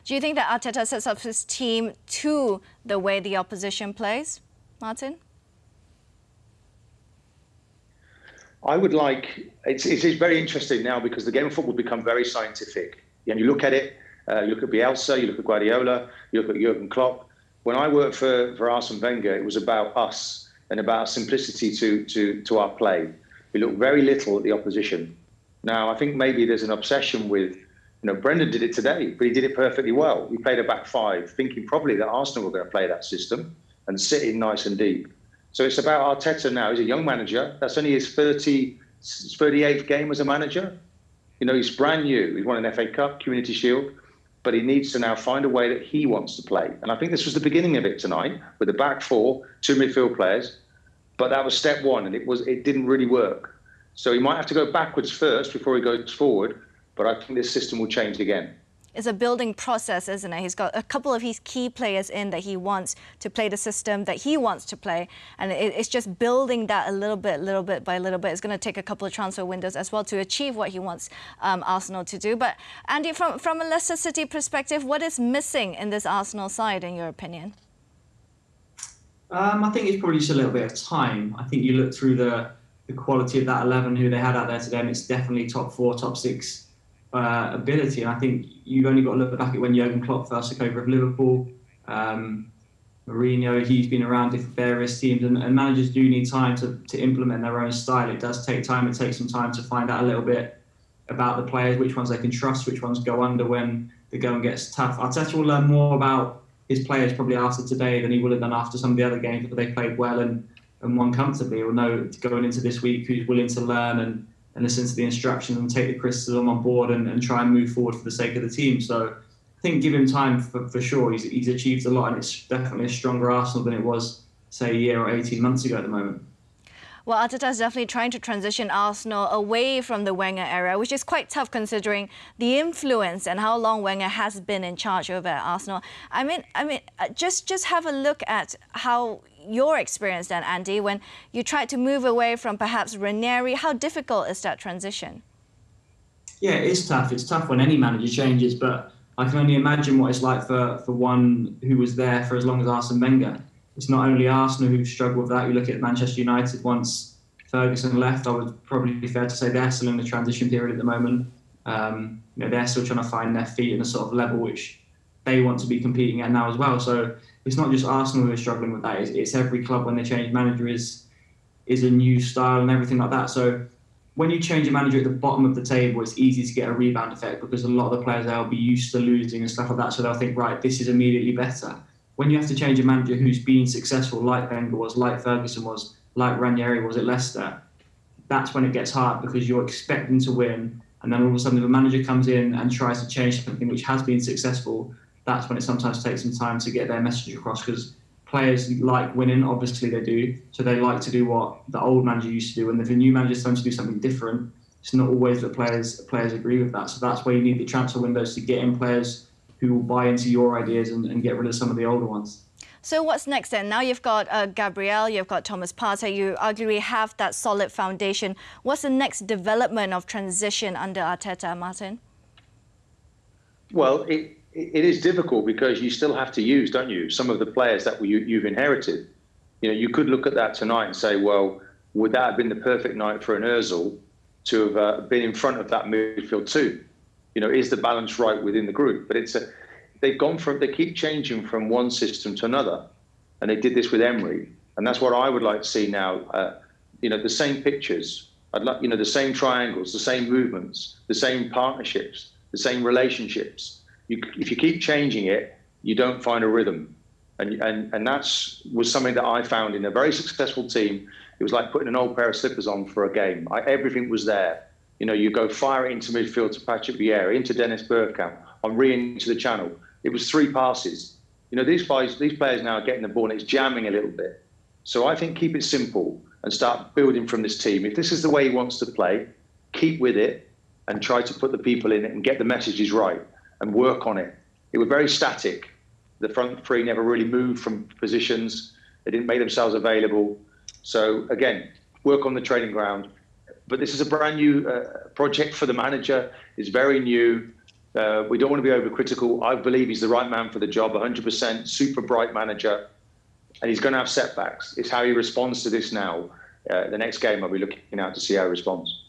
Do you think that Arteta sets up his team to the way the opposition plays, Martin? I would like, it's very interesting now because the game of football become very scientific. And you look at it, you look at Bielsa, you look at Guardiola, you look at Jurgen Klopp. When I worked for Arsene Wenger, it was about us and about simplicity to our play. We looked very little at the opposition. Now, I think maybe there's an obsession with, Brendan did it today, but he did it perfectly well. We played a back five, thinking probably that Arsenal were going to play that system and sit in nice and deep. So it's about Arteta now. He's a young manager. That's only his 38th game as a manager. He's brand new. He's won an FA Cup, Community Shield, but he needs to now find a way that he wants to play. And I think this was the beginning of it tonight with the back four, 2 midfield players. But that was step one, and it didn't really work. So he might have to go backwards first before he goes forward. But I think this system will change again. It's a building process, isn't it? He's got a couple of his key players in that he wants to play the system that he wants to play. And it's just building that a little bit by little bit. It's going to take a couple of transfer windows as well to achieve what he wants Arsenal to do. But Andy, from a Leicester City perspective, what is missing in this Arsenal side, in your opinion? I think it's probably just a little bit of time. I think you look through the quality of that 11 who they had out there today, and it's definitely top 4, top 6 ability. And I think you've only got to look back at when Jurgen Klopp first took over of Liverpool. Mourinho, he's been around different various teams, and managers do need time to implement their own style. It does take time. It takes some time to find out a little bit about the players, which ones they can trust, which ones go under when the going gets tough. Arteta will learn more about his players probably after today than he would have done after some of the other games, but they played well and won comfortably. He'll know going into this week who's willing to learn and listen to the instructions and take the criticism on board and try and move forward for the sake of the team. So I think give him time for sure. He's achieved a lot, and it's definitely a stronger Arsenal than it was, say, a year or 18 months ago at the moment. Well, Arteta is definitely trying to transition Arsenal away from the Wenger era, which is quite tough considering the influence and how long Wenger has been in charge over at Arsenal. I mean, just have a look at how your experience then, Andy, when you tried to move away from perhaps Ranieri. How difficult is that transition? Yeah, it's tough. It's tough when any manager changes, but I can only imagine what it's like for one who was there for as long as Arsene Wenger. It's not only Arsenal who struggle with that. You look at Manchester United once Ferguson left, I would probably be fair to say they're still in the transition period at the moment. They're still trying to find their feet in a sort of level which they want to be competing at now as well. So it's not just Arsenal who are struggling with that. It's every club when they change manager is a new style and everything like that. So when you change a manager at the bottom of the table, it's easy to get a rebound effect because a lot of the players there will be used to losing and stuff like that. So they'll think, right, this is immediately better. When you have to change a manager who's been successful, like Wenger was, like Ferguson was, like Ranieri was at Leicester, that's when it gets hard because you're expecting to win. And then all of a sudden, if a manager comes in and tries to change something which has been successful, that's when it sometimes takes some time to get their message across because players like winning, obviously they do. So they like to do what the old manager used to do. And if a new manager tends to do something different, it's not always that players agree with that. So that's where you need the transfer windows to get in players who will buy into your ideas and get rid of some of the older ones. So what's next then? Now you've got Gabriel, you've got Thomas Partey, you arguably have that solid foundation. What's the next development of transition under Arteta, Martin? Well, it is difficult because you still have to use, don't you, some of the players that you've inherited. You could look at that tonight and say, well, would that have been the perfect night for an Ozil to have been in front of that midfield too? Is the balance right within the group? But they keep changing from one system to another. And they did this with Emery. And that's what I would like to see now. The same pictures, I'd like, the same triangles, the same movements, the same partnerships, the same relationships. If you keep changing it, you don't find a rhythm. And was something that I found in a very successful team. It was like putting an old pair of slippers on for a game. Everything was there. You go fire it into midfield to Patrick Vieira, into Dennis Bergkamp, Henry into the channel. It was 3 passes. These players now are getting the ball and it's jamming a little bit. So I think keep it simple and start building from this team. If this is the way he wants to play, keep with it and try to put the people in it and get the messages right and work on it. It was very static. The front three never really moved from positions. They didn't make themselves available. So again, work on the training ground. But this is a brand new project for the manager. It's very new. We don't want to be overcritical. I believe he's the right man for the job, 100%, super bright manager, and he's going to have setbacks. It's how he responds to this now. The next game, I'll be looking out to see how he responds.